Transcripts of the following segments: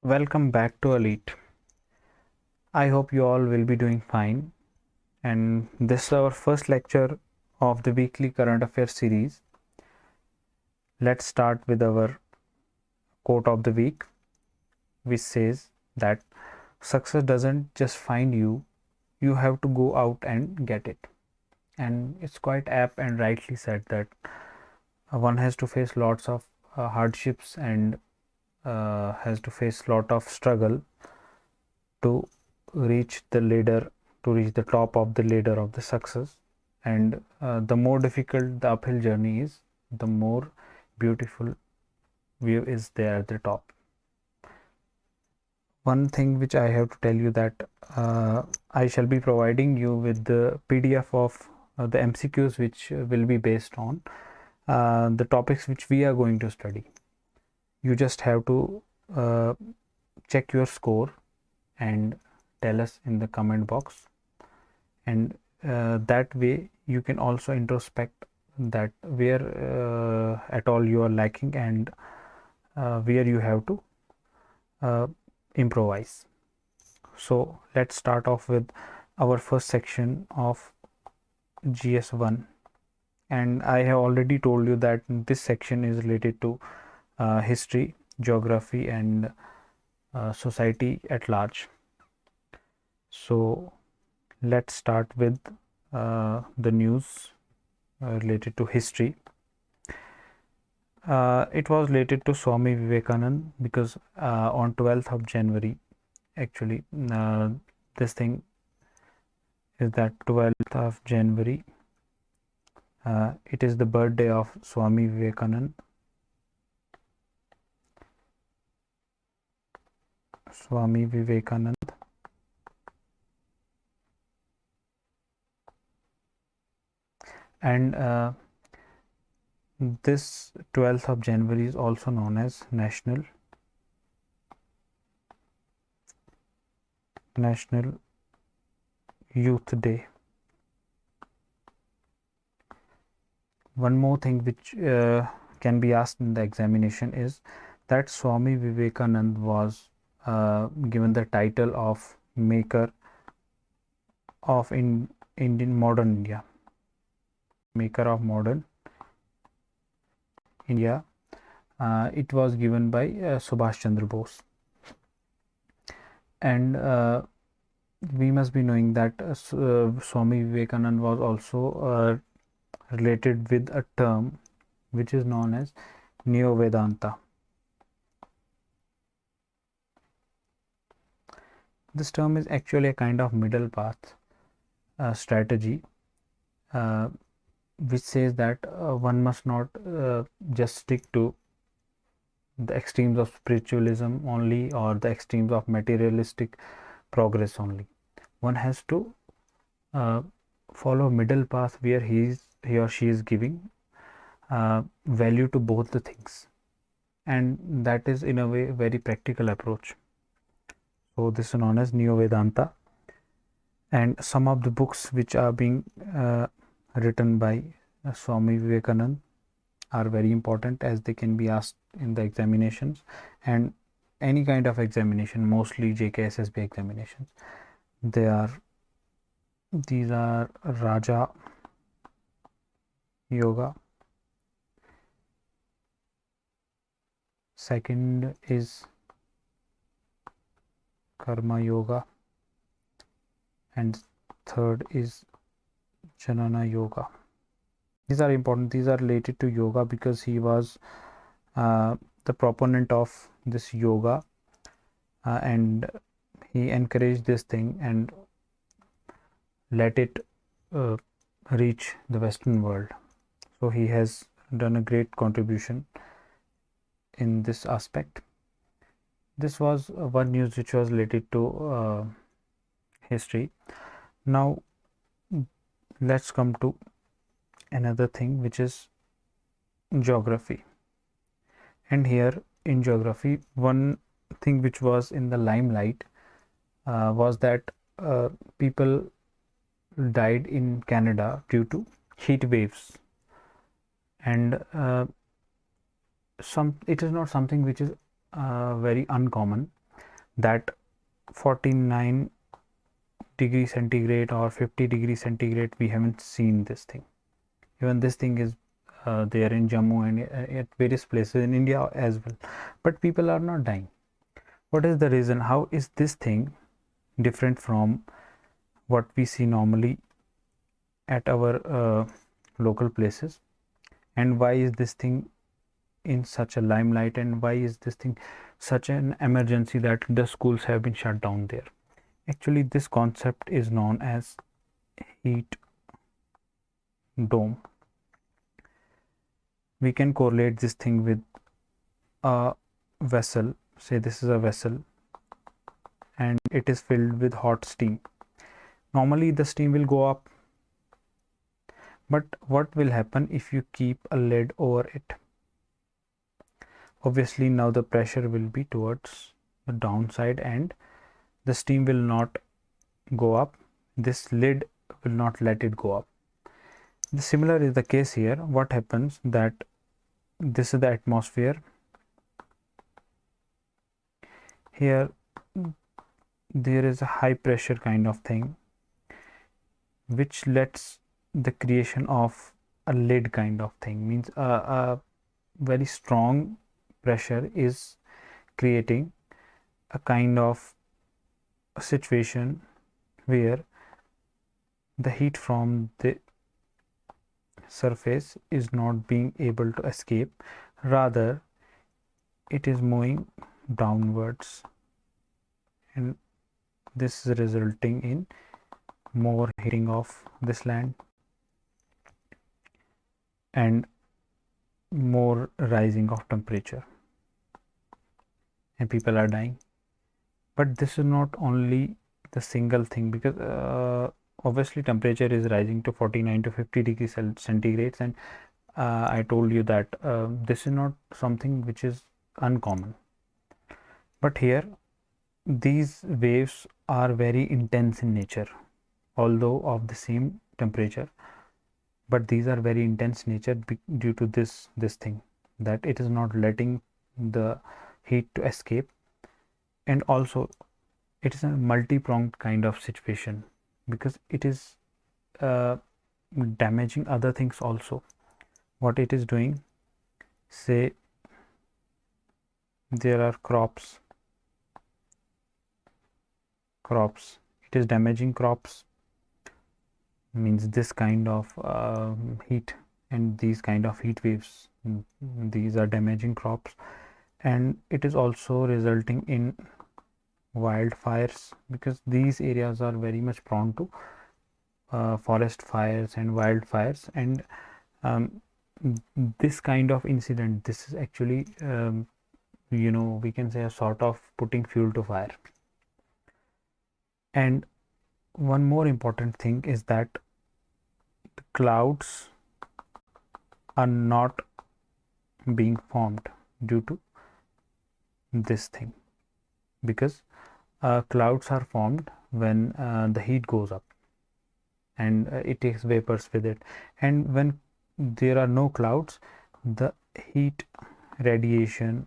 Welcome back to Elite. I hope you all will be doing fine. And this is our first lecture of the weekly current affairs series. Let's start with our quote of the week, which says that success doesn't just find you, you have to go out and get it. And it's quite apt and rightly said that one has to face lots of hardships and has to face lot of struggle to reach the ladder, to reach the top of the ladder of the success. And the more difficult the uphill journey is, the more beautiful view is there at the top. One thing which I have to tell you that I shall be providing you with the PDF of the MCQs which will be based on the topics which we are going to study. You just have to check your score and tell us in the comment box, and that way you can also introspect that where at all you are lacking and where you have to improvise. So let's start off with our first section of GS1, and I have already told you that this section is related to history, geography and society at large. So let's start with the news related to history. It was related to Swami Vivekanand because on 12th of January, actually, this thing is that 12th of January, it is the birthday of Swami Vivekanand. Swami Vivekanand. And this 12th of January is also known as National Youth Day. One more thing which can be asked in the examination is that Swami Vivekanand was given the title of maker of Indian modern India. Maker of modern India. It was given by Subhash Chandra Bose. And we must be knowing that Swami Vivekanand was also related with a term which is known as Neo Vedanta. This term is actually a kind of middle path strategy which says that one must not just stick to the extremes of spiritualism only or the extremes of materialistic progress only. One has to follow middle path where he or she is giving value to both the things, and that is in a way very practical approach. So this is known as Neo Vedanta, and some of the books which are being written by Swami Vivekanand are very important as they can be asked in the examinations and any kind of examination, mostly JKSSB examinations. These are Raja Yoga. Second is Karma Yoga, and third is Janana Yoga. These are important. These are related to yoga because he was the proponent of this yoga and he encouraged this thing and let it reach the Western world. So he has done a great contribution in this aspect. This was one news which was related to history. Now let's come to another thing which is geography. And here in geography, one thing which was in the limelight was that people died in Canada due to heat waves, and it is not something which is very uncommon. that 49 degree centigrade or 50 degree centigrade, we haven't seen this thing. Even this thing is there in Jammu and at various places in India as well, but people are not dying. What is the reason? How is this thing different from what we see normally at our local places, and why is this thing in such a limelight, and why is this thing such an emergency that the schools have been shut down there? Actually, this concept is known as heat dome. We can correlate this thing with a vessel. Say this is a vessel and it is filled with hot steam. Normally the steam will go up, but what will happen if you keep a lid over it? Obviously now the pressure will be towards the downside and the steam will not go up. This lid will not let it go up. The similar is the case here. What happens that this is the atmosphere. Here there is a high pressure kind of thing which lets the creation of a lid kind of thing, means a very strong pressure is creating a kind of a situation where the heat from the surface is not being able to escape, rather it is moving downwards, and this is resulting in more heating of this land and more rising of temperature, and people are dying. But this is not only the single thing, because obviously temperature is rising to 49 to 50 degrees centigrades, and I told you that this is not something which is uncommon, but here these waves are very intense in nature, although of the same temperature, but these are very intense nature due to this thing, that it is not letting the heat to escape, and also it is a multi-pronged kind of situation because it is damaging other things also. What it is doing, say there are crops, it is damaging crops, means this kind of heat and these kind of heat waves, these are damaging crops, and it is also resulting in wildfires, because these areas are very much prone to forest fires and wildfires, and this kind of incident, this is actually we can say a sort of putting fuel to fire. And one more important thing is that the clouds are not being formed due to this thing, because clouds are formed when the heat goes up and it takes vapors with it, and when there are no clouds, the heat radiation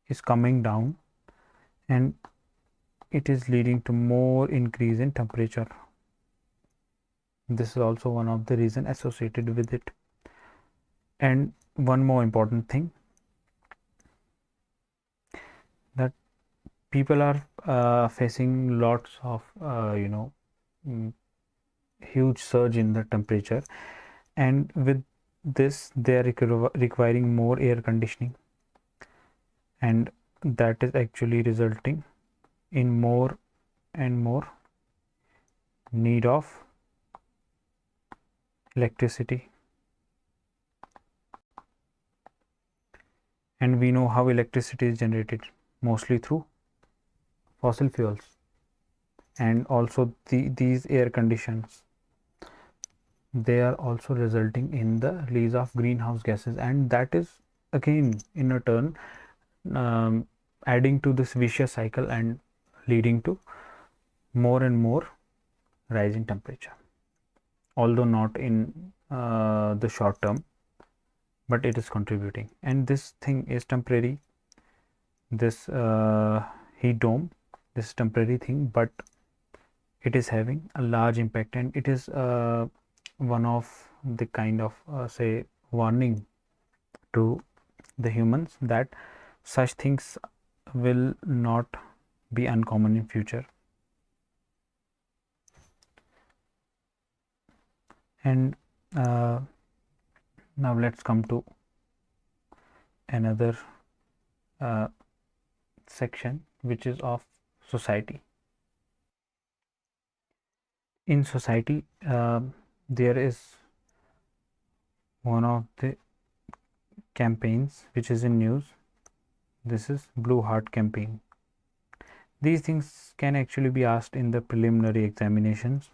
is coming down and it is leading to more increase in temperature. This is also one of the reasons associated with it. And one more important thing, that people are facing lots of huge surge in the temperature, and with this they are requiring more air conditioning, and that is actually resulting in more and more need of electricity. And we know how electricity is generated, mostly through fossil fuels, and also these air conditions, they are also resulting in the release of greenhouse gases, and that is again in a turn adding to this vicious cycle and leading to more and more rise in temperature, although not in the short term, but it is contributing, and this thing is temporary. this heat dome, this temporary thing, but it is having a large impact, and it is one of the kind of say warning to the humans that such things will not be uncommon in future. And now let's come to another section, which is of society. In society, there is one of the campaigns which is in news. This is Blue Heart campaign. These things can actually be asked in the preliminary examinations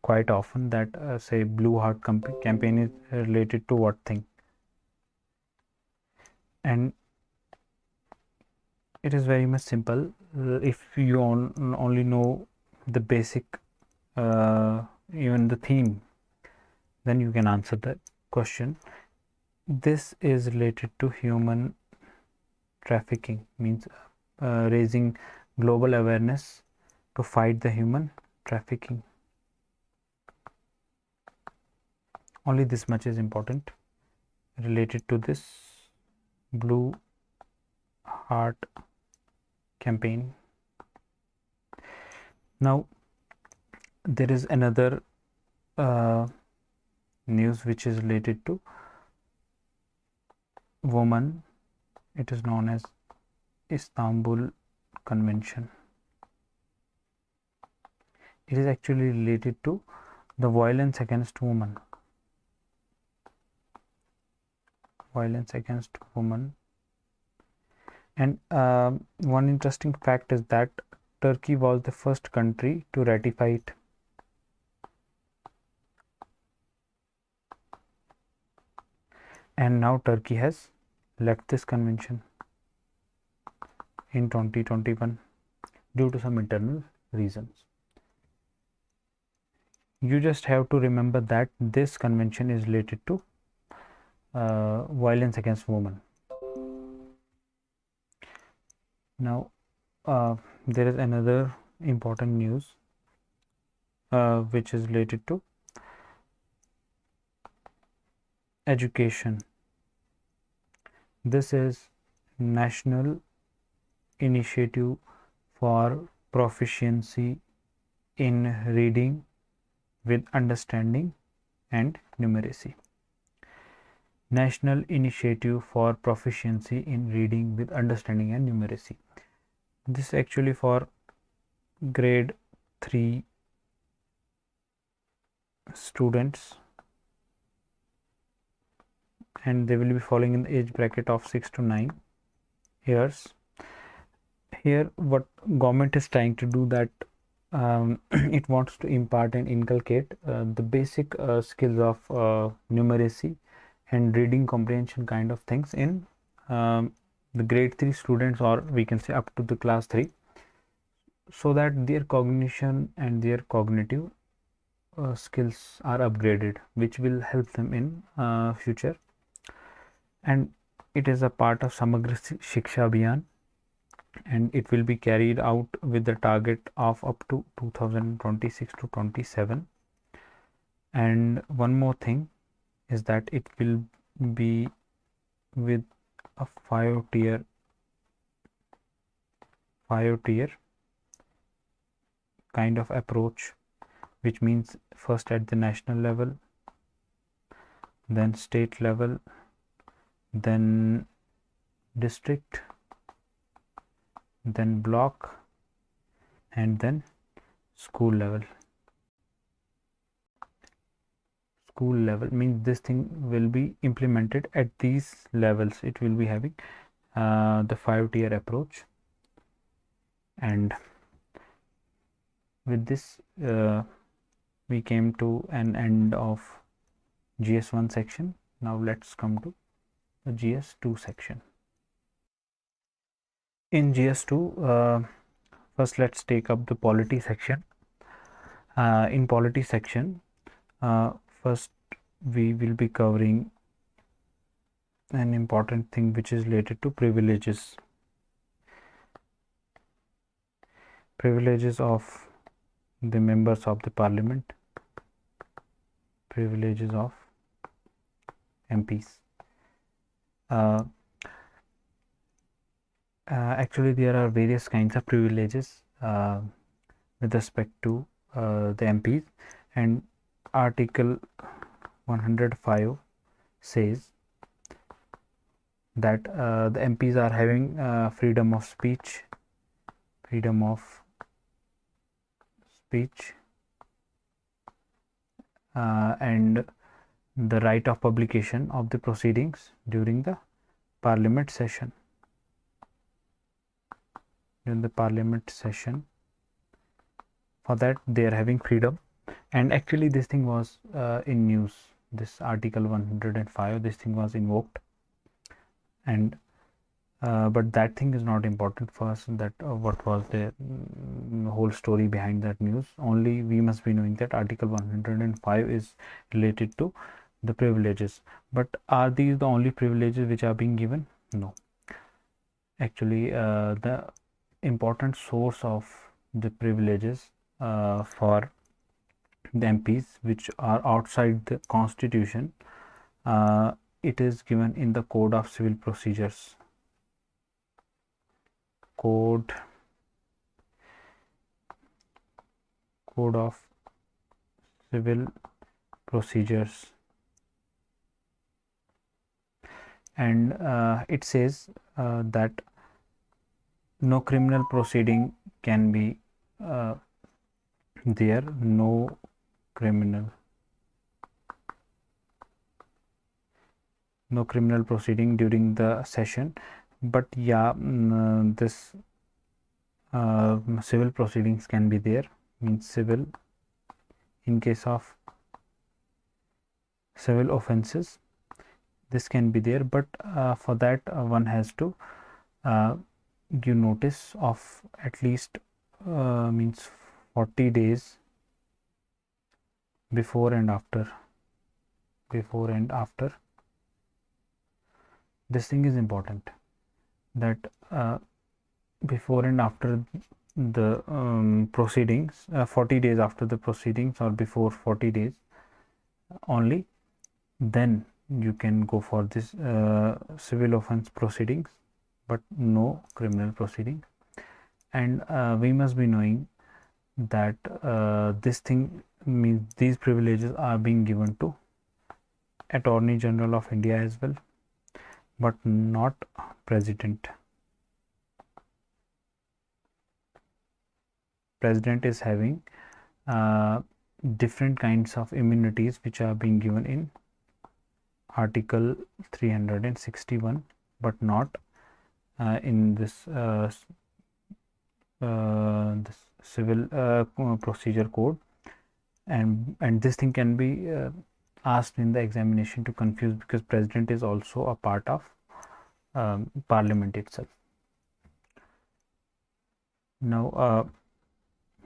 quite often, that say Blue Heart campaign is related to what thing, and it is very much simple. If you only know the basic even the theme, then you can answer the question. This is related to human trafficking, means raising global awareness to fight the human trafficking. Only this much is important related to this Blue Heart campaign. Now there is another news which is related to women. It is known as Istanbul Convention. It is actually related to the violence against women. Violence against women. And one interesting fact is that Turkey was the first country to ratify it. And now Turkey has left this convention in 2021 due to some internal reasons. You just have to remember that this convention is related to violence against women. Now there is another important news which is related to education. This is National Initiative for Proficiency in Reading with Understanding and Numeracy. National Initiative for Proficiency in Reading with Understanding and Numeracy. This is actually for grade 3 students, and they will be falling in the age bracket of 6 to 9 years. Here what government is trying to do, that it wants to impart and inculcate the basic skills of numeracy and reading comprehension kind of things in the grade 3 students, or we can say up to the class 3, so that their cognition and their cognitive skills are upgraded, which will help them in future. And it is a part of Samagra Shiksha Abhiyan, and it will be carried out with the target of up to 2026 to 27. And one more thing is that it will be with a 5-tier kind of approach, which means first at the national level, then state level, then district, then block, and then school level. School level means this thing will be implemented at these levels. It will be having the 5-tier approach. And with this we came to an end of GS1 section. Now let's come to the GS2 section. In GS2, first let's take up the polity section. In polity section, first we will be covering an important thing which is related to privileges. Privileges of the members of the parliament, privileges of MPs. Actually, there are various kinds of privileges with respect to the MPs, and Article 105 says that the MPs are having freedom of speech, and the right of publication of the proceedings during the parliament session. For that they are having freedom, and actually this thing was in news. This Article 105, this thing was invoked, and but that thing is not important for us, that what was the whole story behind that news. Only we must be knowing that Article 105 is related to the privileges. But are these the only privileges which are being given? No. Actually, the important source of the privileges for the MPs which are outside the constitution, it is given in the Code of Civil Procedures. Code of Civil Procedures, and it says that no criminal proceeding can be there, no criminal proceeding during the session. But yeah, this civil proceedings can be there, means civil, in case of civil offenses this can be there, but for that one has to give notice of at least means 40 days before and after. This thing is important, that before and after the proceedings, 40 days after the proceedings or before 40 days only, then you can go for this civil offense proceedings, but no criminal proceeding. And we must be knowing that this thing means these privileges are being given to Attorney General of India as well, but not President. President is having different kinds of immunities which are being given in Article 361, but not in this this civil procedure code, and this thing can be asked in the examination to confuse, because president is also a part of parliament itself. Now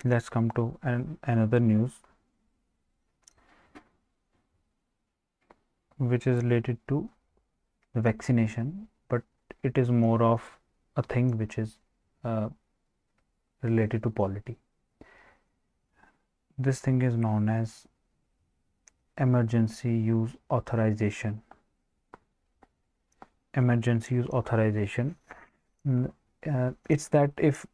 let's come to another news which is related to the vaccination, but it is more of a thing which is related to polity. This thing is known as emergency use authorization. It's that if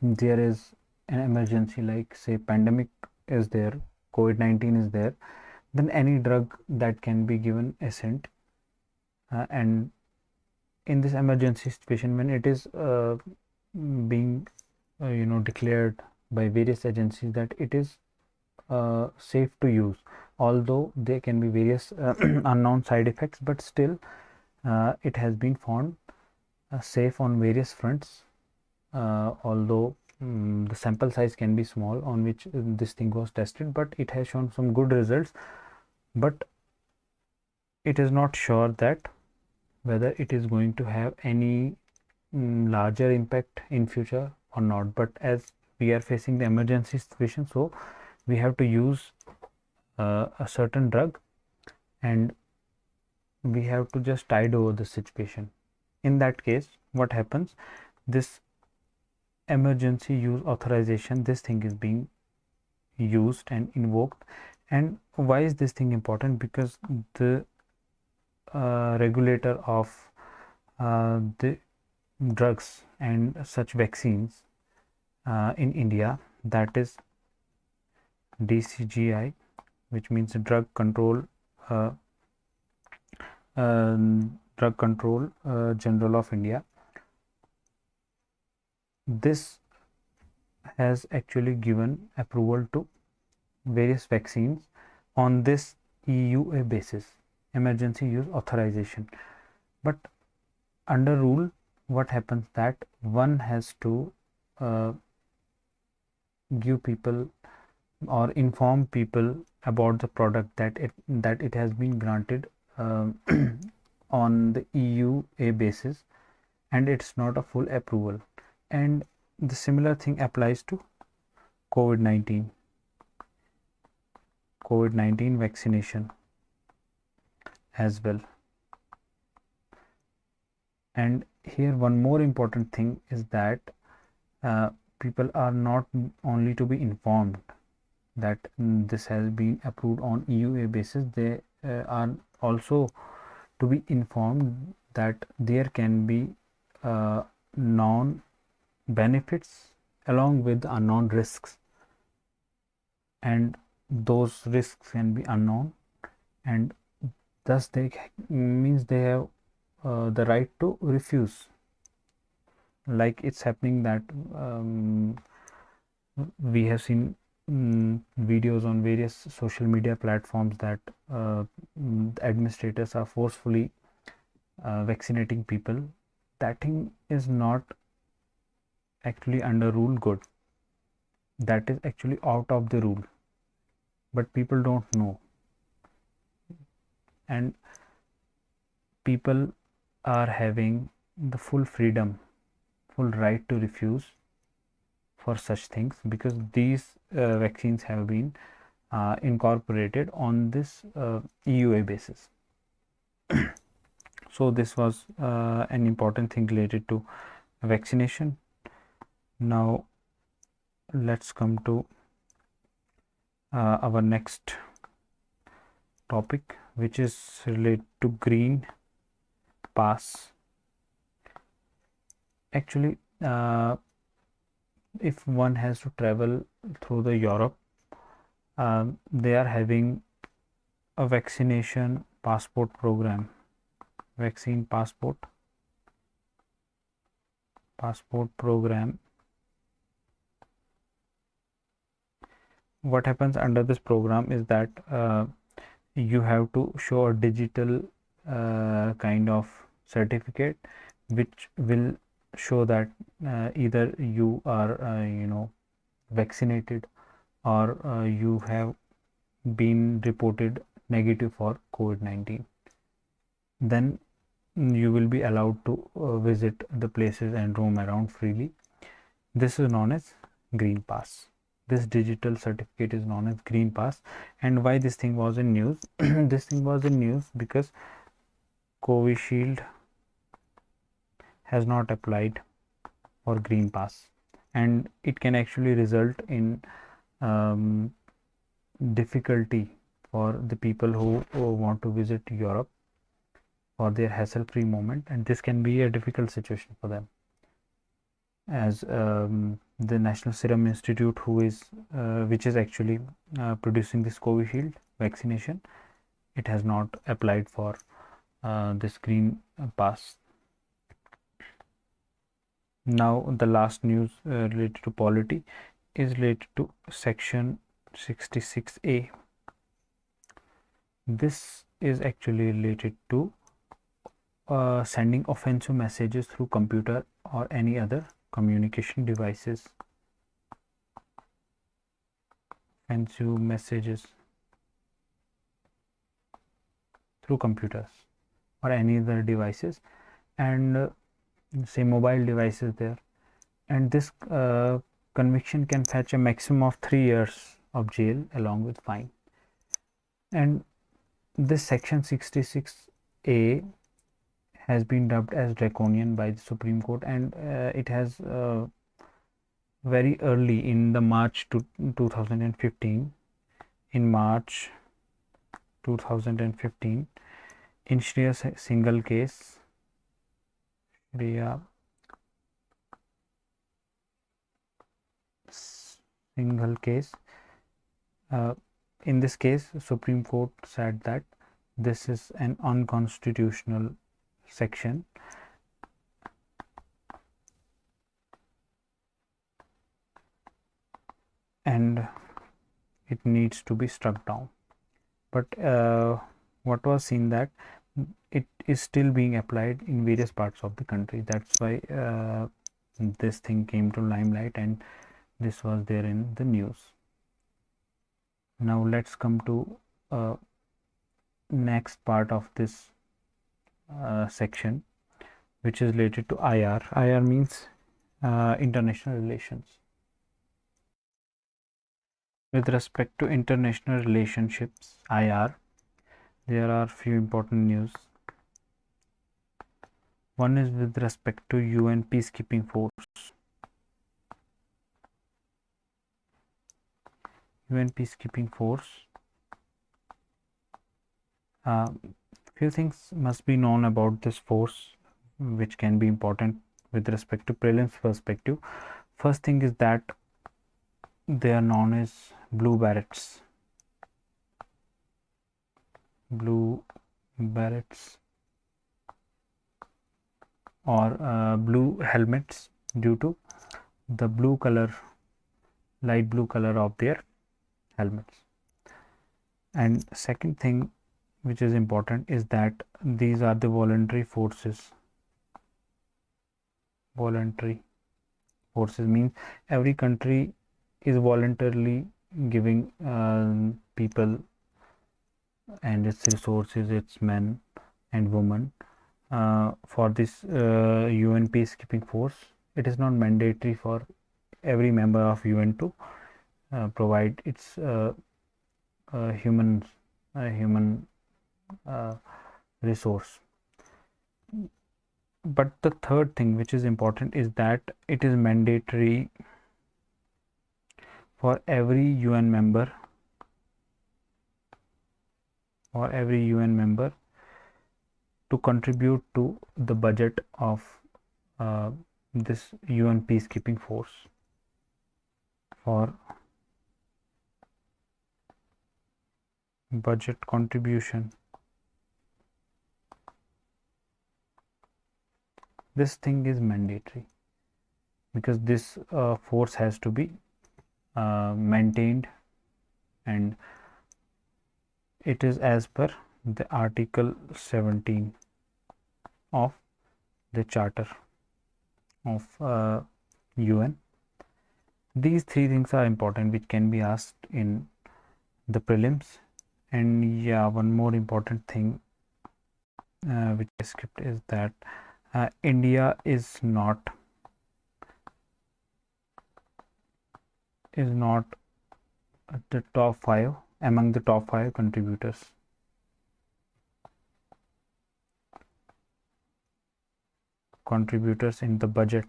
there is an emergency, like say pandemic is there, COVID-19 is there, then any drug that can be given assent, and in this emergency situation, when it is being declared by various agencies that it is safe to use, although there can be various unknown side effects, but still it has been found safe on various fronts, although the sample size can be small on which this thing was tested, but it has shown some good results. But it is not sure that whether it is going to have any larger impact in future or not. But as we are facing the emergency situation, so we have to use a certain drug, and we have to just tide over the situation. In that case, what happens, this emergency use authorization, this thing is being used and invoked. And why is this thing important? Because the regulator of the drugs and such vaccines in India, that is DCGI, which means Drug Control General of India. This has actually given approval to various vaccines on this EUA basis, emergency use authorization. But under rule, what happens that one has to give people or inform people about the product that it has been granted on the EUA basis, and it's not a full approval. And the similar thing applies to COVID-19 vaccination as well. And here one more important thing is that people are not only to be informed that this has been approved on EUA basis, they are also to be informed that there can be known benefits along with unknown risks, and those risks can be unknown, and thus they means they have the right to refuse. Like it's happening that we have seen videos on various social media platforms that administrators are forcefully vaccinating people. That thing is not actually under rule good. That is actually out of the rule, but people don't know, and people are having the full freedom, full right to refuse for such things, because these vaccines have been incorporated on this EUA basis. So this was an important thing related to vaccination. Now let's come to our next topic, which is related to green pass. Actually, if one has to travel through the Europe, they are having a vaccination passport program, vaccine passport program. What happens under this program is that you have to show a digital kind of certificate which will show that either you are vaccinated, or you have been reported negative for COVID-19. Then you will be allowed to visit the places and roam around freely. This is known as green pass. This digital certificate is known as green pass. And why this thing was in news? This thing was in news because Covishield has not applied for green pass, and it can actually result in difficulty for the people who want to visit Europe for their hassle-free movement, and this can be a difficult situation for them, as the National Serum Institute, which is actually producing this Covishield vaccination, it has not applied for this green pass. Now the last news related to polity is related to section 66A. This is actually related to sending offensive messages through computer or any other communication devices. Offensive messages through computers or any other devices, and say mobile devices there, and this conviction can fetch a maximum of 3 years of jail along with fine. And this section 66A has been dubbed as draconian by the Supreme Court, and it has very early in the March 2015. In March 2015, in Shriya's single case, Shriya single case, in this case, Supreme Court said that this is an unconstitutional section and it needs to be struck down. But what was seen that it is still being applied in various parts of the country. That's why this thing came to limelight and this was there in the news. Now let's come to next part of this section, which is related to IR. IR means international relations. With respect to international relationships, IR, there are few important news. One is with respect to UN peacekeeping force. UN peacekeeping force. Few things must be known about this force, which can be important with respect to prelims perspective. First thing is that they are known as blue berets. Blue berets or blue helmets due to the blue color, light blue color of their helmets. And second thing which is important is that these are the voluntary forces. Voluntary forces means every country is voluntarily giving people and its resources, its men and women for this UN peacekeeping force. It is not mandatory for every member of UN to provide its human resource. But the third thing which is important is that it is mandatory for every UN member to contribute to the budget of this UN peacekeeping force. For budget contribution, this thing is mandatory because this force has to be maintained, and it is as per the Article 17 of the Charter of UN. These three things are important which can be asked in the prelims. And yeah, one more important thing which I skipped is that India is not the top 5 among the top 5 contributors. In the budget,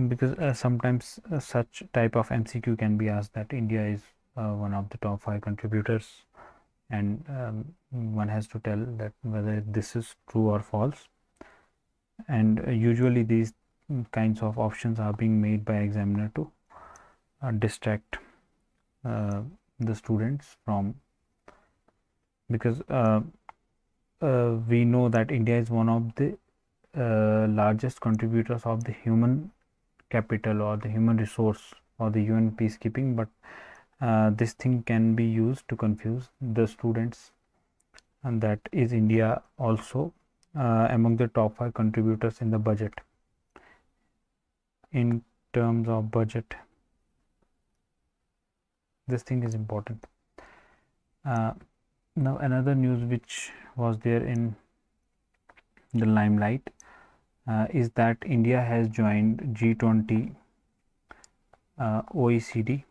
because sometimes such type of MCQ can be asked that India is one of the top 5 contributors, and one has to tell that whether this is true or false. And usually these kinds of options are being made by examiner to distract the students from, because we know that India is one of the largest contributors of the human capital or the human resource or the UN peacekeeping, but this thing can be used to confuse the students, and that is India also among the top 5 contributors in the budget. In terms of budget, this thing is important. Now another news which was there in the limelight is that India has joined G20 OECD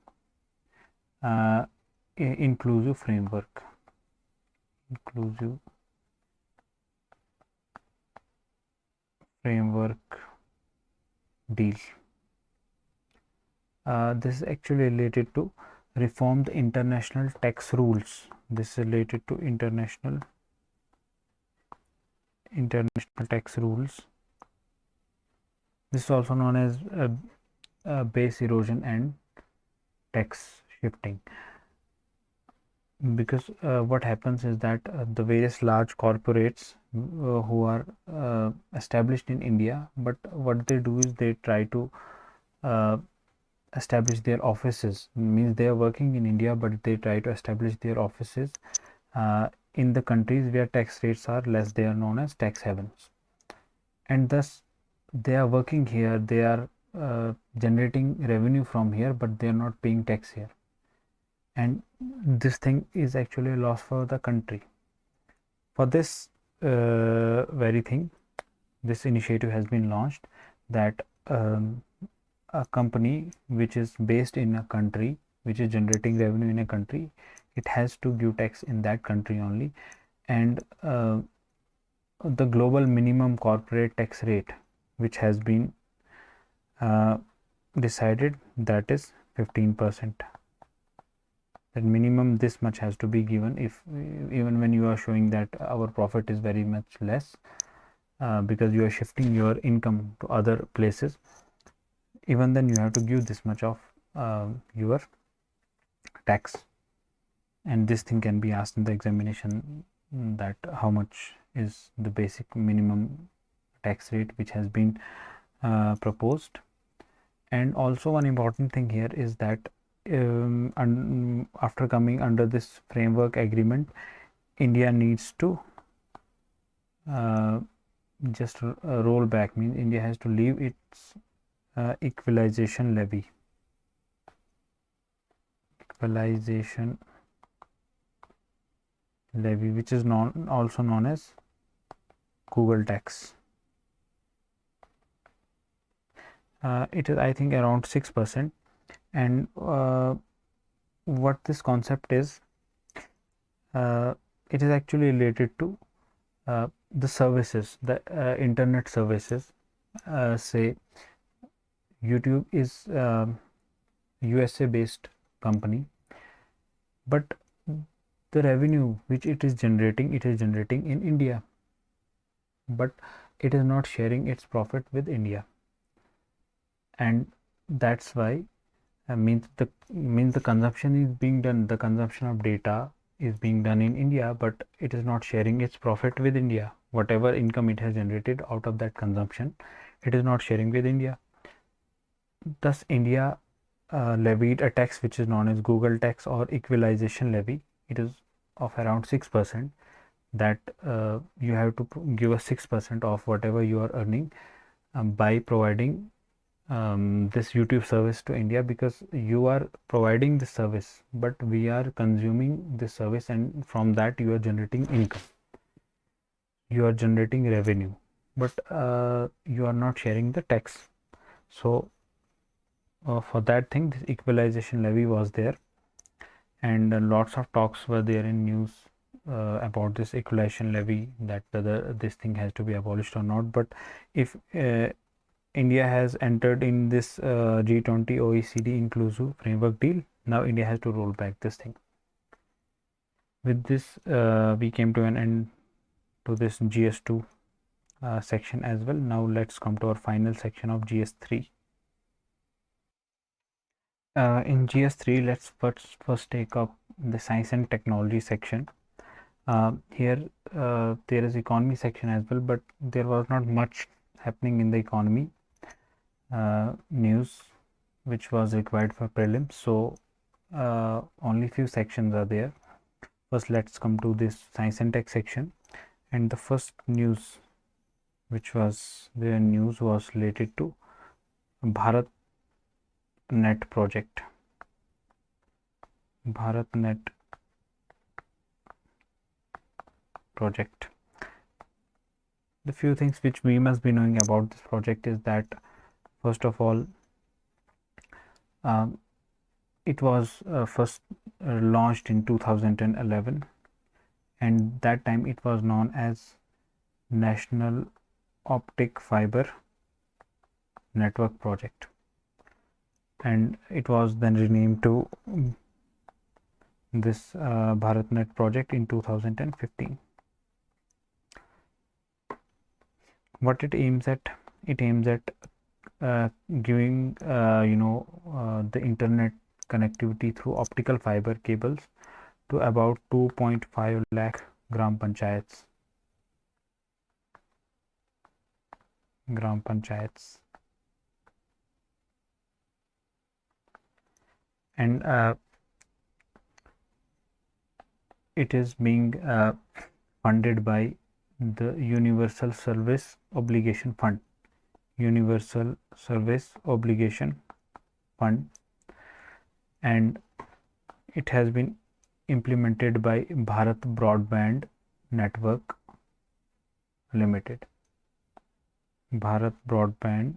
inclusive framework. deal. This is actually related to reform the international tax rules. This is related to international tax rules. This is also known as base erosion and tax shifting, because what happens is that the various large corporates who are established in India, but what they do is they try to establish their offices, means they are working in India but they try to establish their offices in the countries where tax rates are less. They are known as tax havens, and thus they are working here, they are generating revenue from here, but they are not paying tax here, and this thing is actually a loss for the country. For this very thing, this initiative has been launched, that a company which is based in a country, which is generating revenue in a country, it has to give tax in that country only, and the global minimum corporate tax rate which has been decided, that is 15%. That minimum this much has to be given, if even when you are showing that our profit is very much less, because you are shifting your income to other places, even then you have to give this much of your tax. And this thing can be asked in the examination, that how much is the basic minimum tax rate which has been proposed. And also one important thing here is that after coming under this framework agreement, India needs to just roll back, means India has to leave its equalization levy. Equalization levy, which is also known as Google tax. It is, I think, around 6%. And what this concept is, it is actually related to the services, the internet services. Say YouTube is USA based company, but the revenue which it is generating in India, but it is not sharing its profit with India, and that's why means the consumption is being done, the consumption of data is being done in India, but it is not sharing its profit with India. Whatever income it has generated out of that consumption, it is not sharing with India. Thus India levied a tax which is known as Google tax or equalization levy. It is of around 6%, that you have to give a 6% of whatever you are earning by providing this YouTube service to India, because you are providing this service, but we are consuming this service, and from that you are generating income, you are generating revenue, but you are not sharing the tax. So for that thing, this equalization levy was there, and lots of talks were there in news about this equalization levy, that whether this thing has to be abolished or not. But if India has entered in this G20 OECD inclusive framework deal, now India has to roll back this thing. With this, we came to an end to this GS2 section as well. Now let's come to our final section of GS3. In GS3, let's first take up the science and technology section. Here there is economy section as well, but there was not much happening in the economy news which was required for prelims, so only few sections are there. First, let's come to this science and tech section, and the first news which was the news was related to BharatNet project. BharatNet project. The few things which we must be knowing about this project is that, first of all, it was first launched in 2011, and that time it was known as National Optic Fiber network project, and it was then renamed to this BharatNet project in 2015. What it aims at? It aims at giving the internet connectivity through optical fiber cables to about 2.5 lakh gram panchayats. And it is being funded by the Universal Service Obligation Fund. Universal Service Obligation Fund, and it has been implemented by Bharat Broadband Network Limited. Bharat Broadband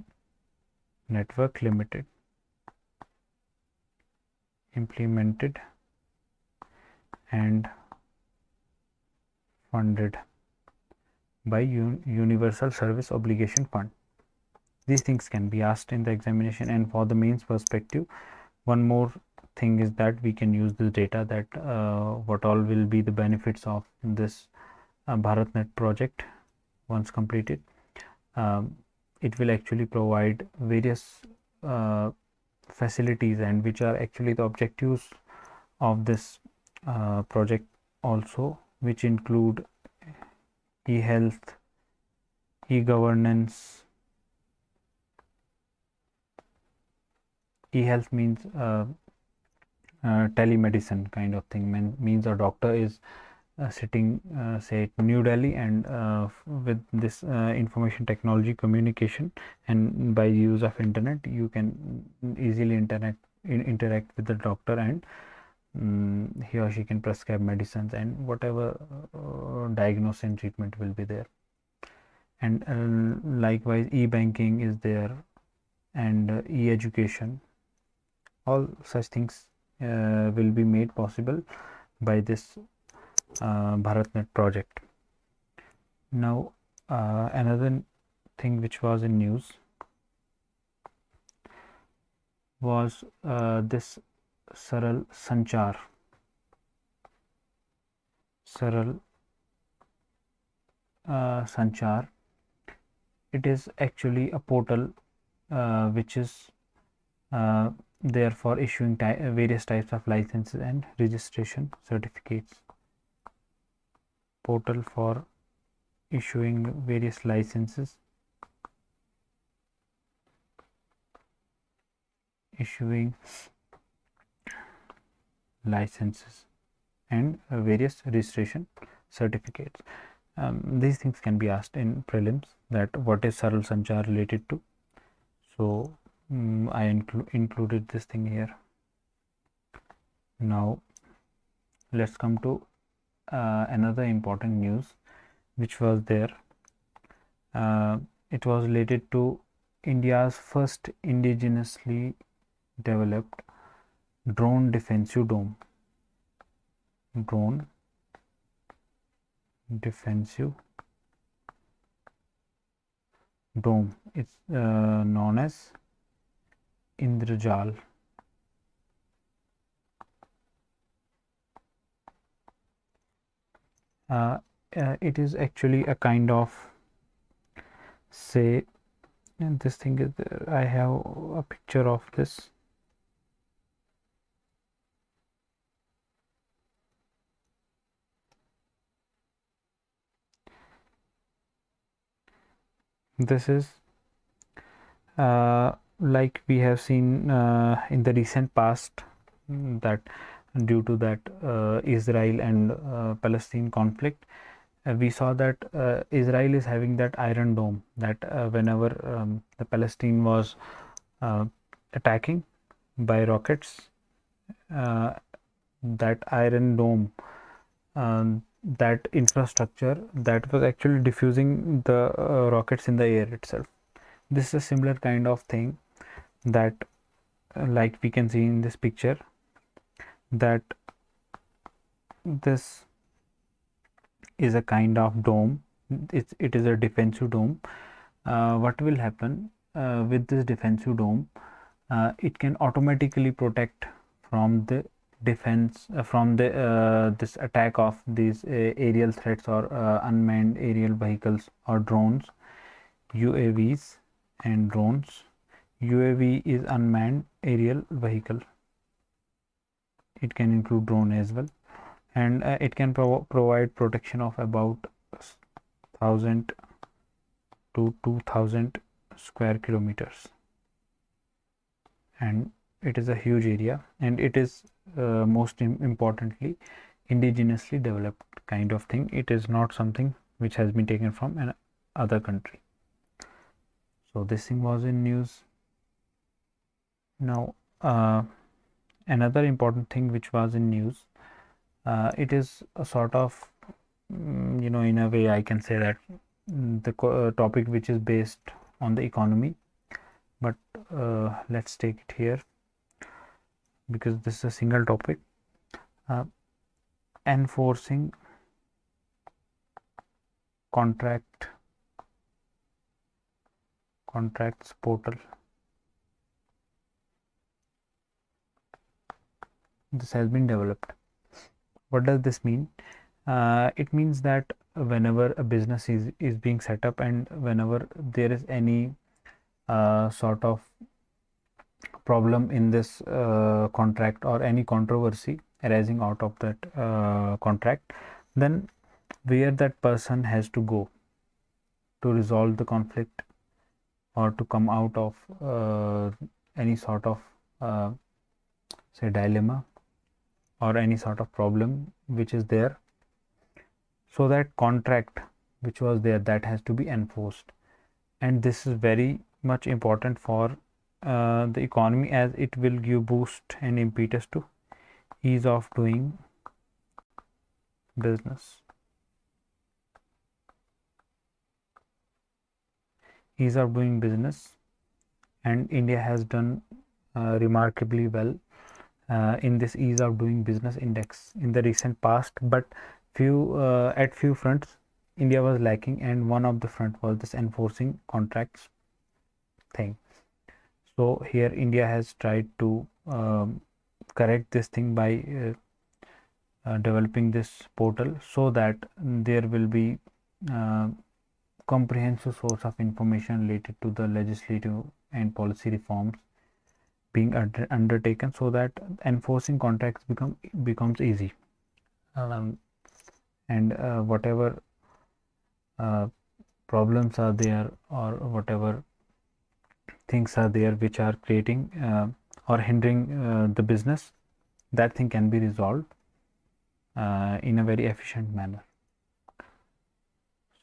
Network Limited, implemented and funded by Universal Service Obligation Fund. These things can be asked in the examination, and for the mains perspective, one more thing is that we can use this data, that what all will be the benefits of this BharatNet project once completed. It will actually provide various facilities, and which are actually the objectives of this project also, which include e-health, e-governance. E-health means telemedicine kind of thing, means a doctor is sitting say at New Delhi, and with this information technology communication, and by use of internet, you can easily interact with the doctor, and he or she can prescribe medicines, and whatever diagnosis and treatment will be there. And likewise, e-banking is there, and e-education. All such things will be made possible by this BharatNet project. Now, another thing which was in news was this Saral Sanchar. Sanchar. It is actually a portal which is there for issuing various types of licenses and registration certificates. Portal for issuing various licenses, and various registration certificates. These things can be asked in prelims, that what is Saral Sanchar related to. So I included this thing here. Now let's come to another important news which was there. It was related to India's first indigenously developed drone defensive dome. Drone defensive dome. It's known as Indrajal. It is actually a kind of, say, and this thing is there. I have a picture of this. This is like we have seen in the recent past, that due to that Israel and Palestine conflict, we saw that Israel is having that Iron Dome, that whenever the Palestine was attacking by rockets, that Iron Dome, that infrastructure, that was actually diffusing the rockets in the air itself. This is a similar kind of thing, that like we can see in this picture, that this is a kind of dome. It is a defensive dome. What will happen with this defensive dome, it can automatically protect from the defense from the this attack of these aerial threats or unmanned aerial vehicles or drones, UAVs and drones. UAV is unmanned aerial vehicle. It can include drone as well, and it can provide protection of about 1000 to 2000 square kilometers, and it is a huge area, and it is most importantly indigenously developed kind of thing. It is not something which has been taken from an other country. So this thing was in news. Now another important thing which was in news, it is a sort of in a way I can say that the topic which is based on the economy, but let's take it here because this is a single topic. Enforcing contracts portal. This has been developed. What does this mean? It means that whenever a business is being set up, and whenever there is any sort of problem in this contract or any controversy arising out of that contract, then where that person has to go to resolve the conflict or to come out of any sort of say dilemma or any sort of problem which is there, so that contract which was there, that has to be enforced. And this is very much important for the economy, as it will give boost and impetus to ease of doing business. Ease of doing business, and India has done remarkably well in this ease of doing business index in the recent past, but at few fronts India was lacking, and one of the front was this enforcing contracts thing. So here India has tried to correct this thing by developing this portal, so that there will be comprehensive source of information related to the legislative and policy reforms being undertaken, so that enforcing contracts becomes easy, and whatever problems are there or whatever things are there which are creating or hindering the business, that thing can be resolved in a very efficient manner.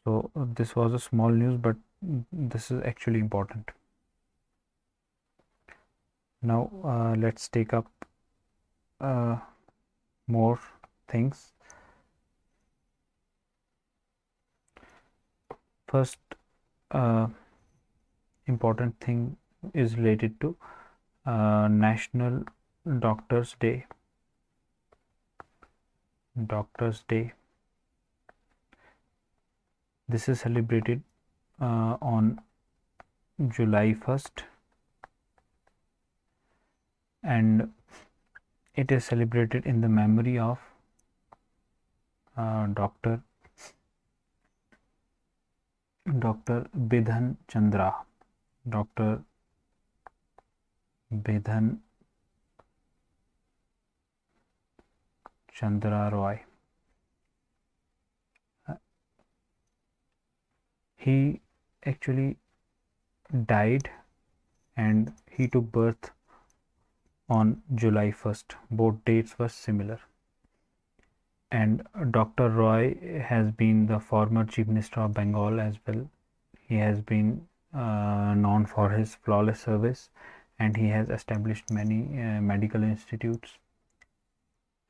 So this was a small news, but this is actually important. Now let's take up more things. First important thing is related to National Doctors Day. Doctors Day. This is celebrated on July 1st, and it is celebrated in the memory of Dr. Bidhan Chandra. Dr. Bidhan Chandra Roy. He actually died and he took birth on July 1st. Both dates were similar. And Dr. Roy has been the former Chief Minister of Bengal as well. He has been known for his flawless service, and he has established many medical institutes.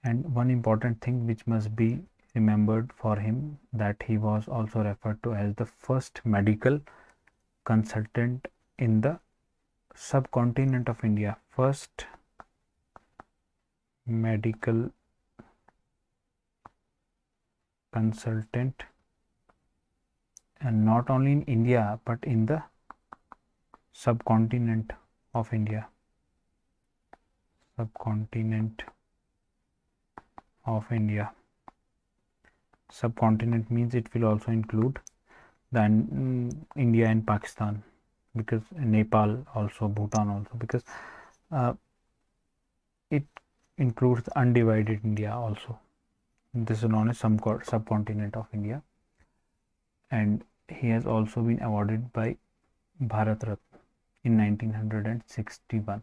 And one important thing which must be remembered for him, that he was also referred to as the first medical consultant in the subcontinent of India. First medical consultant, and not only in India but in the subcontinent of India. Subcontinent of India. Subcontinent means it will also include the India and Pakistan, because Nepal also, Bhutan also, because it includes undivided India also. This is known as subcontinent of India, and he has also been awarded by Bharat Ratna in 1961.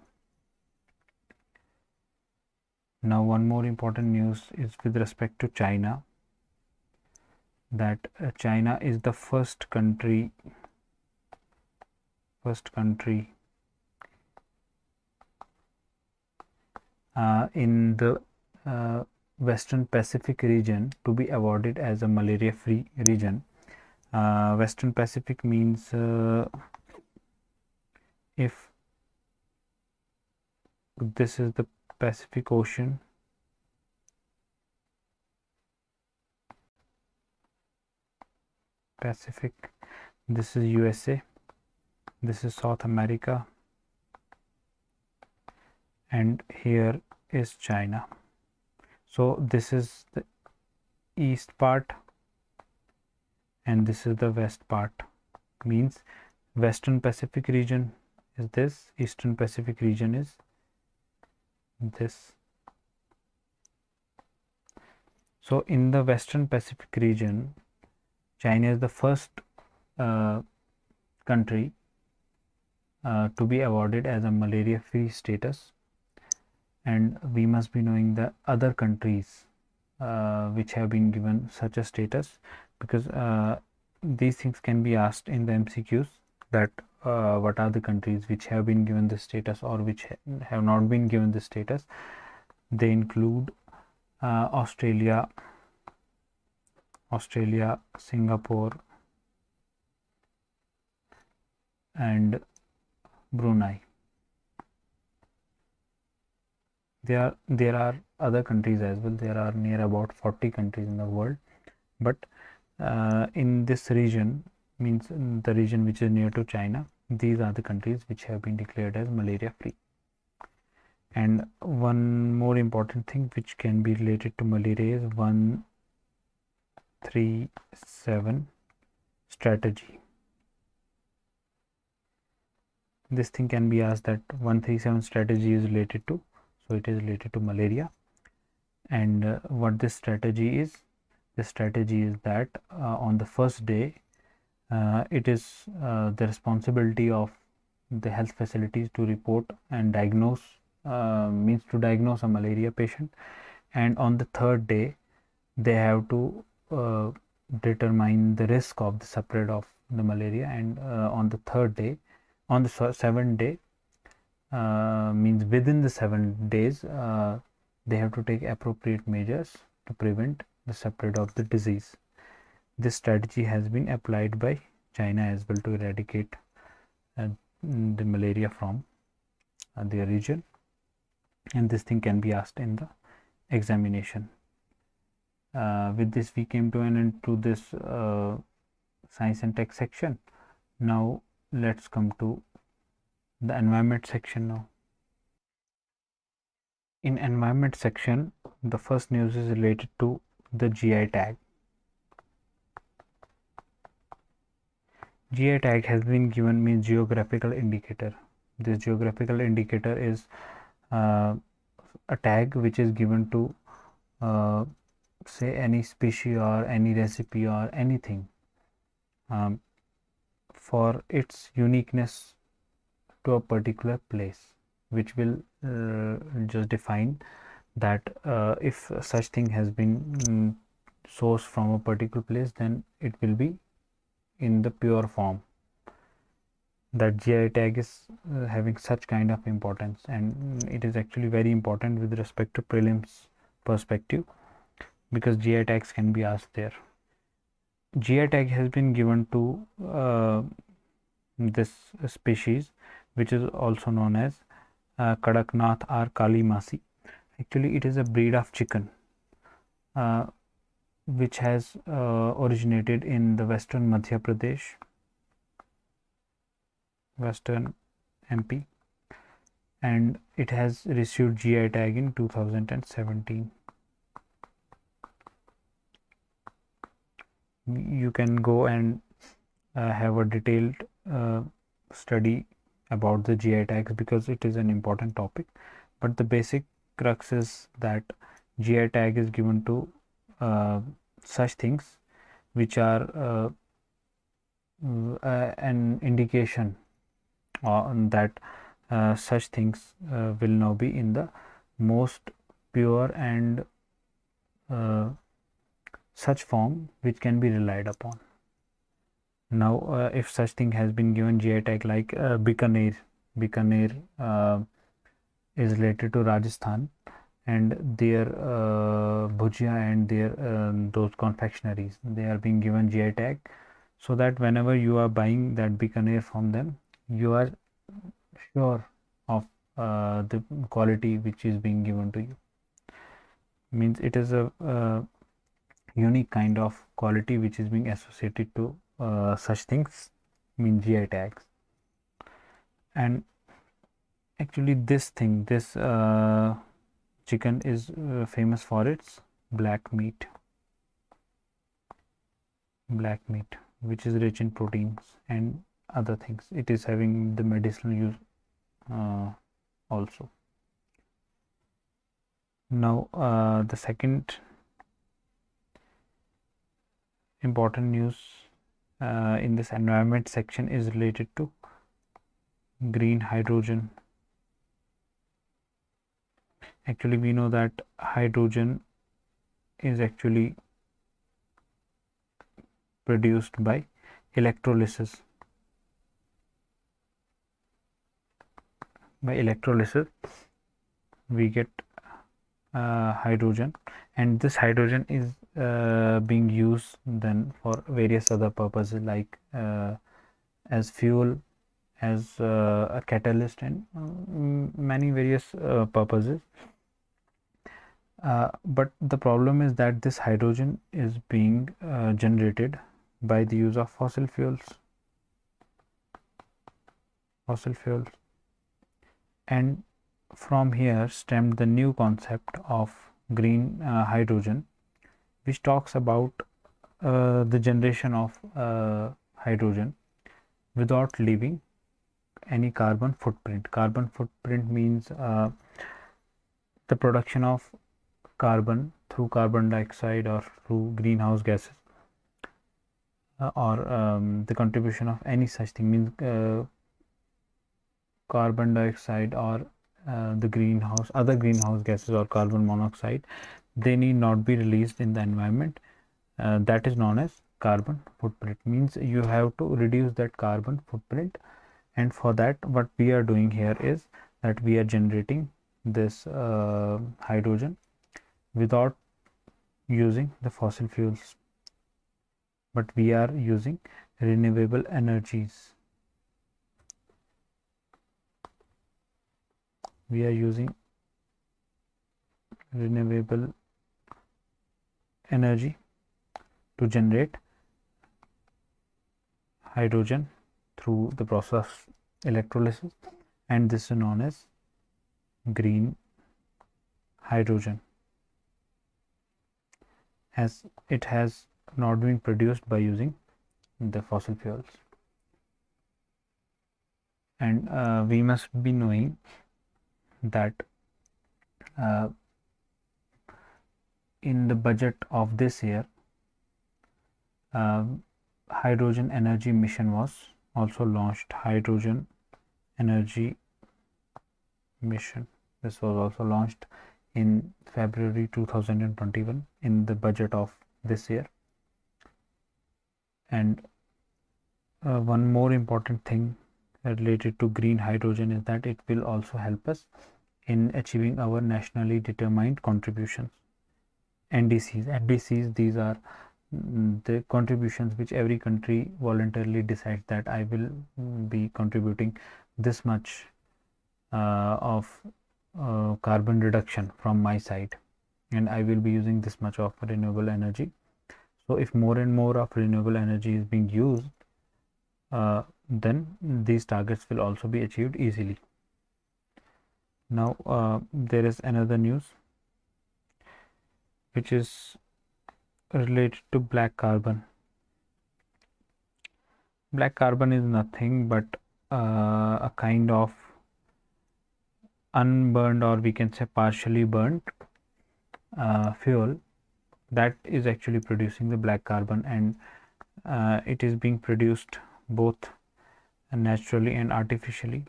Now, one more important news is with respect to China, that China is the first country in the Western Pacific region to be awarded as a malaria-free region. Western Pacific means if this is the Pacific Ocean, Pacific, this is USA, this is South America, and here is China. So this is the east part and this is the west part, means Western Pacific region is this, Eastern Pacific region is this. So in the Western Pacific region, China is the first country to be awarded as a malaria-free status, and we must be knowing the other countries which have been given such a status, because these things can be asked in the MCQs, that what are the countries which have been given this status or which have not been given this status. They include Australia, Singapore, and Brunei. There are other countries as well. There are near about 40 countries in the world, but in this region, means the region which is near to China, these are the countries which have been declared as malaria free. And one more important thing which can be related to malaria is 137 strategy. This thing can be asked, that 137 strategy is related to, so it is related to malaria. And what this strategy is, the strategy is that on the first day, it is the responsibility of the health facilities to report and diagnose, means to diagnose a malaria patient, and on the third day they have to determine the risk of the spread of the malaria, and on the third day, on the seventh day, means within the 7 days, they have to take appropriate measures to prevent the spread of the disease. This strategy has been applied by China as well to eradicate the malaria from their region, and this thing can be asked in the examination. With this, we came to an end to this science and tech section. Now let's come to the environment section now. In environment section, the first news is related to the GI tag. GI tag has been given, means geographical indicator. This geographical indicator is a tag which is given to say any species or any recipe or anything for its uniqueness to a particular place, which will just define that if such thing has been sourced from a particular place, then it will be in the pure form. That GI tag is having such kind of importance, and it is actually very important with respect to prelims perspective, because GI tags can be asked there. GI tag has been given to this species, which is also known as Kadaknath or Kali Masi. Actually, it is a breed of chicken which has originated in the western Madhya Pradesh, Western MP, and it has received GI tag in 2017. You can go and have a detailed study about the GI tags because it is an important topic, but the basic crux is that GI tag is given to such things which are an indication that such things will now be in the most pure and such form which can be relied upon. Now if such thing has been given GI tag like Bikaner is related to Rajasthan, and their bhujia and their those confectionaries, they are being given GI tag, so that whenever you are buying that Bikaner from them, you are sure of the quality which is being given to you. Means it is a unique kind of quality which is being associated to such things, mean GI tags. And actually this chicken is famous for its black meat, which is rich in proteins and other things. It is having the medicinal use also. Now the second important news in this environment section is related to green hydrogen. Actually, we know that hydrogen is actually produced by electrolysis. By electrolysis, we get hydrogen, and this hydrogen is being used then for various other purposes, like as fuel, as a catalyst, and many various purposes. But the problem is that this hydrogen is being generated by the use of fossil fuels, and from here stemmed the new concept of green hydrogen, which talks about the generation of hydrogen without leaving any carbon footprint. Carbon footprint means the production of carbon through carbon dioxide or through greenhouse gases, or the contribution of any such thing, means carbon dioxide or the other greenhouse gases or carbon monoxide, they need not be released in the environment. That is known as carbon footprint. Means you have to reduce that carbon footprint, and for that what we are doing here is that we are generating this hydrogen without using the fossil fuels, but we are using renewable energies. We are using renewable energy to generate hydrogen through the process electrolysis, and this is known as green hydrogen, as it has not been produced by using the fossil fuels. And we must be knowing that in the budget of this year, hydrogen energy mission was also launched. Hydrogen energy mission, this was also launched in February 2021 in the budget of this year. And one more important thing related to green hydrogen is that it will also help us in achieving our nationally determined contributions, NDCs. These are the contributions which every country voluntarily decides that I will be contributing this much of carbon reduction from my side, and I will be using this much of renewable energy. So if more and more of renewable energy is being used, then these targets will also be achieved easily. Now there is another news which is related to black carbon. Black carbon is nothing but a kind of unburned, or we can say partially burnt fuel that is actually producing the black carbon, and it is being produced both naturally and artificially.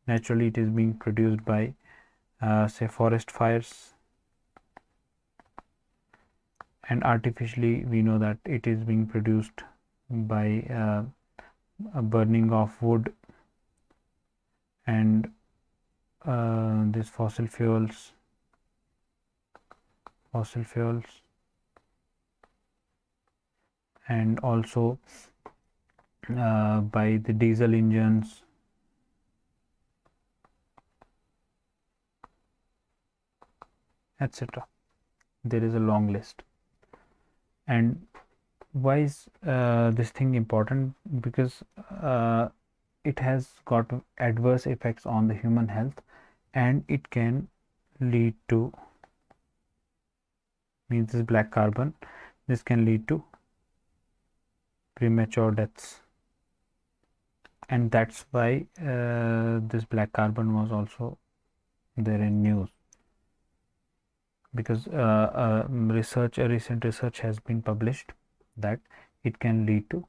Naturally, it is being produced by say forest fires, and artificially we know that it is being produced by a burning of wood and these fossil fuels and also by the diesel engines, etc. There is a long list. And why is this thing important? Because it has got adverse effects on the human health, and it can lead to, means this black carbon, this can lead to premature deaths, and that's why this black carbon was also there in news, because a recent research has been published that it can lead to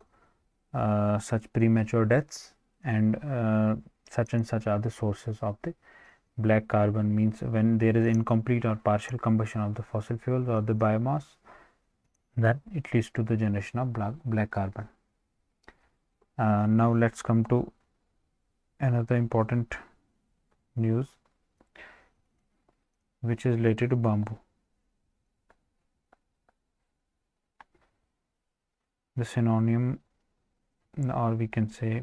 such premature deaths, and such and such are the sources of the black carbon. Means when there is incomplete or partial combustion of the fossil fuels or the biomass, then it leads to the generation of black carbon. Now let's come to another important news which is related to bamboo. The synonym, or we can say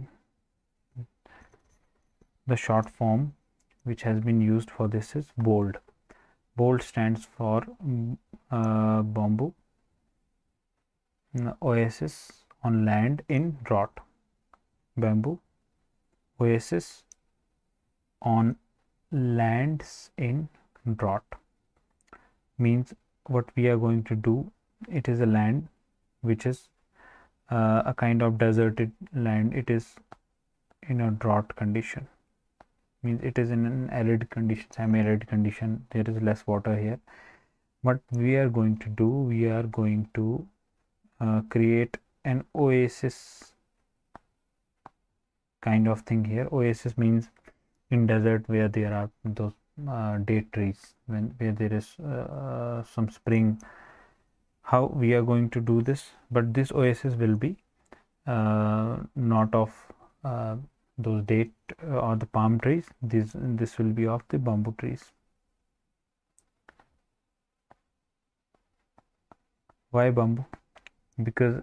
the short form which has been used for this is BOLD. BOLD stands for bamboo oasis on land in drought. Bamboo oasis on lands in drought means what we are going to do, it is a land which is a kind of deserted land. It is in a drought condition, means it is in an arid condition, semi-arid condition. There is less water here. What we are going to do, we are going to create an oasis kind of thing here. Oasis means in desert where there are those date trees, where there is some spring. How we are going to do this? But this oasis will be not of those date or the palm trees. This will be of the bamboo trees. Why bamboo? Because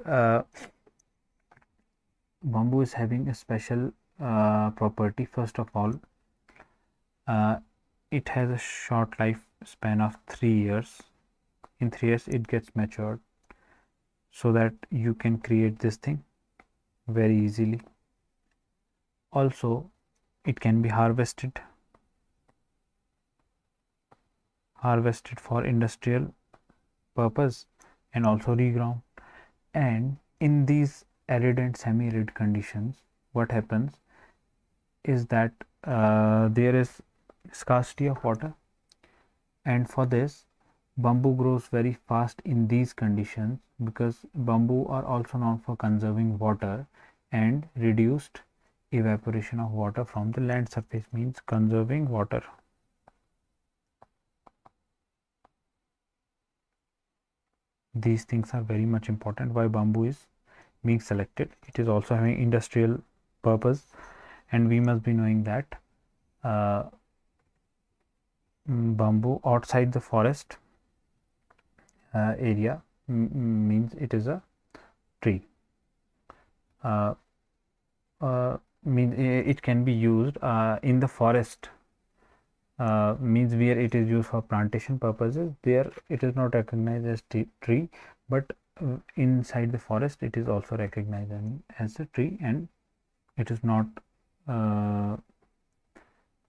bamboo is having a special property. First of all, it has a short lifespan of 3 years. In 3 years it gets matured, so that you can create this thing very easily. Also, it can be harvested for industrial purpose and also reground. And in these arid and semi-arid conditions, what happens is that there is scarcity of water, and for this bamboo grows very fast in these conditions, because bamboo are also known for conserving water and reduced evaporation of water from the land surface, means conserving water. These things are very much important. Why bamboo is being selected? It is also having industrial purpose, and we must be knowing that bamboo outside the forest area means it is a tree. Means it can be used in the forest, means where it is used for plantation purposes. There it is not recognized as tree, but inside the forest it is also recognized as a tree, and it is not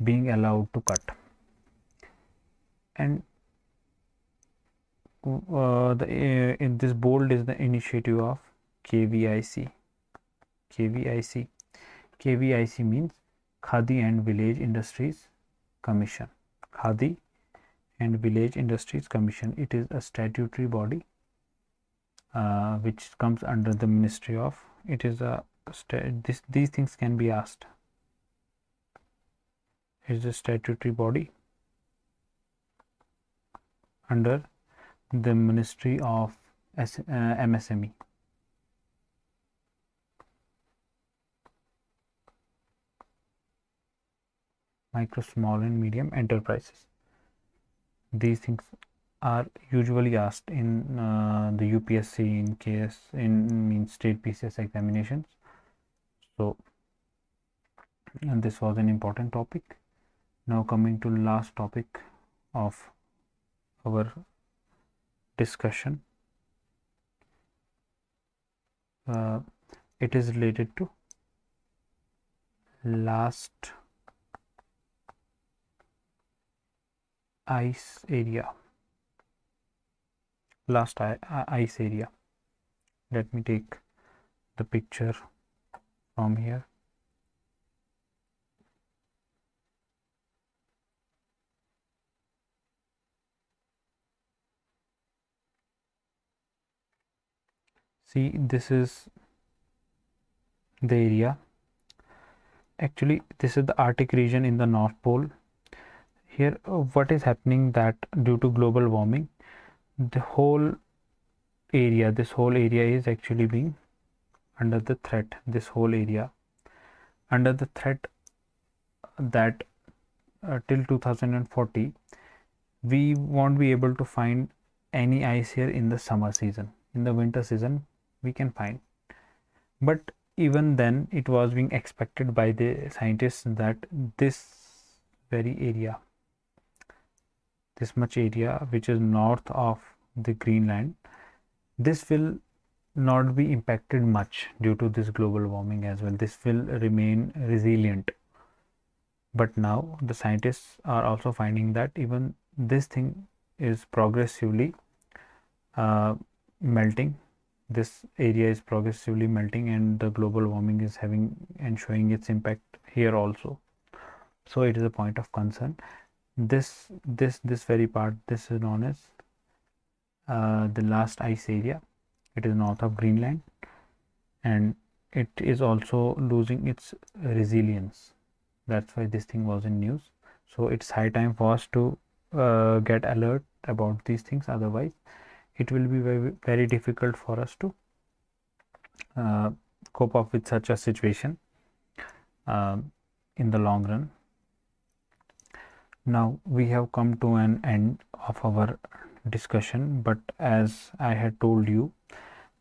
being allowed to cut. And in this bold is the initiative of KVIC. KVIC means Khadi and Village Industries Commission. Khadi and Village Industries Commission. It is a statutory body which comes under the Ministry of. It is a these things can be asked. It is a statutory body under the Ministry of MSME. Micro, small and medium enterprises. These things are usually asked in the UPSC, in KS, in state PCS examinations. So, and this was an important topic. Now coming to last topic of our discussion. It is related to last ice area. Last ice area. Let me take the picture from here. See, this is the area. Actually, this is the Arctic region in the North Pole. Here, what is happening that due to global warming, the whole area, this whole area is actually being under the threat. This whole area under the threat that till 2040 we won't be able to find any ice here in the summer season. In the winter season we can find, but even then it was being expected by the scientists that this very area, this much area which is north of the Greenland, this will not be impacted much due to this global warming as well. This will remain resilient. But now the scientists are also finding that even this thing is progressively melting. This area is progressively melting, and the global warming is having and showing its impact here also. So it is a point of concern. This very part, this is known as the last ice area. It is north of Greenland, and it is also losing its resilience. That's why this thing was in news. So it's high time for us to get alert about these things. Otherwise it will be very, very difficult for us to cope up with such a situation in the long run. Now we have come to an end of our discussion, but as I had told you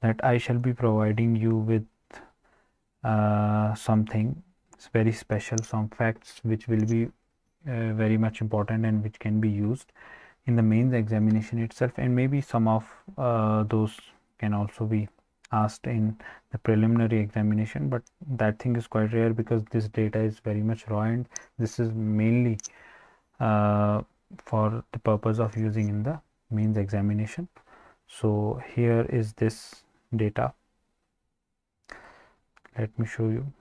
that I shall be providing you with something very special, some facts which will be very much important and which can be used in the mains examination itself, and maybe some of those can also be asked in the preliminary examination, but that thing is quite rare because this data is very much raw and this is mainly for the purpose of using in the mains examination. So here is this data. Let me show you.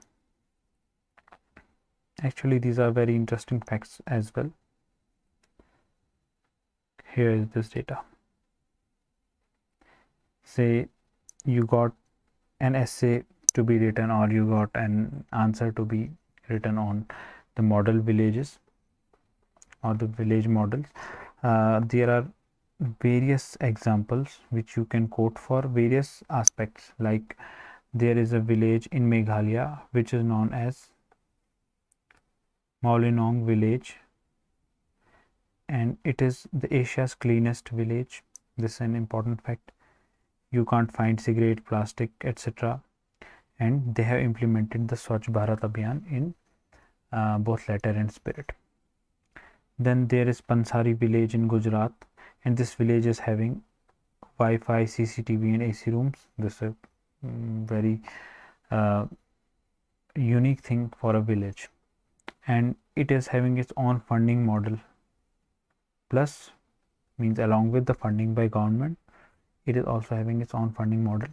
Actually, these are very interesting facts as well. Here is this data. Say you got an essay to be written, or you got an answer to be written on the model villages or the village models. There are various examples which you can quote for various aspects. Like there is a village in Meghalaya which is known as Mawlynnong village, and it is the Asia's cleanest village. This is an important fact. You can't find cigarette, plastic, etc. And they have implemented the Swachh Bharat Abhiyan in both letter and spirit. Then there is Pansari village in Gujarat, and this village is having Wi-Fi, CCTV and AC rooms. This is very unique thing for a village, and it is having its own funding model. Plus means along with the funding by government, it is also having its own funding model.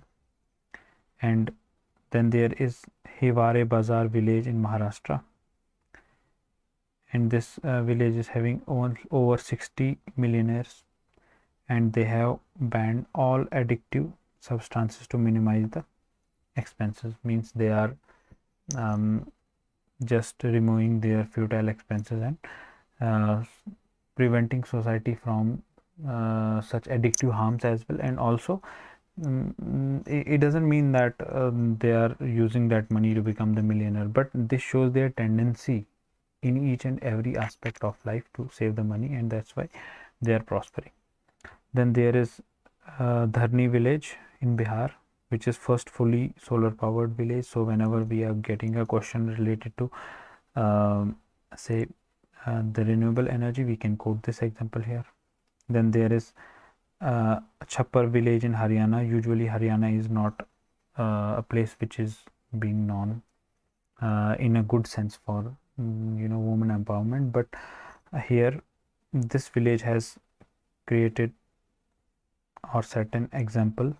And then there is Hiware Bazar village in Maharashtra, and this village is having over 60 millionaires, and they have banned all addictive substances to minimize the expenses. Means they are just removing their futile expenses and preventing society from such addictive harms as well. And also it doesn't mean that they are using that money to become the millionaire, but this shows their tendency in each and every aspect of life to save the money, and that's why they are prospering. Then there is Dharni village in Bihar, which is first fully solar powered village. So whenever we are getting a question related to say the renewable energy, we can quote this example here. Then there is Chhappar village in Haryana. Usually Haryana is not a place which is being known in a good sense for women empowerment, but here this village has created or set an example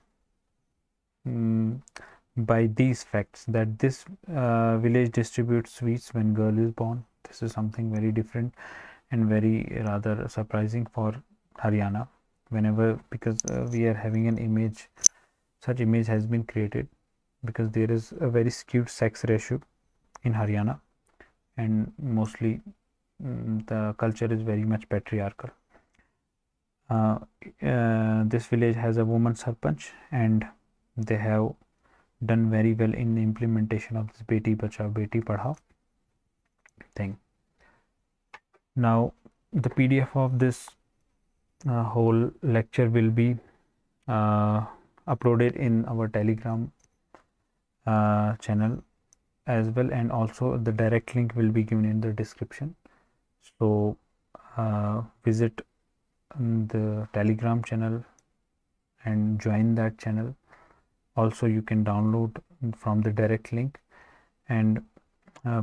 by these facts, that this village distributes sweets when girl is born. This is something very different and very rather surprising for Haryana, because we are having an image, such image has been created because there is a very skewed sex ratio in Haryana, and mostly the culture is very much patriarchal. This village has a woman sarpanch, and they have done very well in the implementation of this Beti Bachao Beti Padhao thing. Now the PDF of this whole lecture will be uploaded in our Telegram channel as well, and also the direct link will be given in the description. So visit the Telegram channel and join that channel. Also you can download from the direct link, and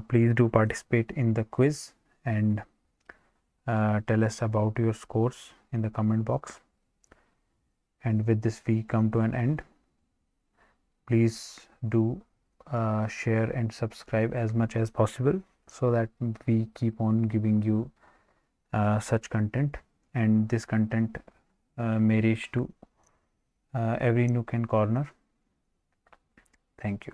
please do participate in the quiz and tell us about your scores in the comment box. And with this we come to an end. Please do share and subscribe as much as possible so that we keep on giving you such content, and this content may reach to every nook and corner. Thank you.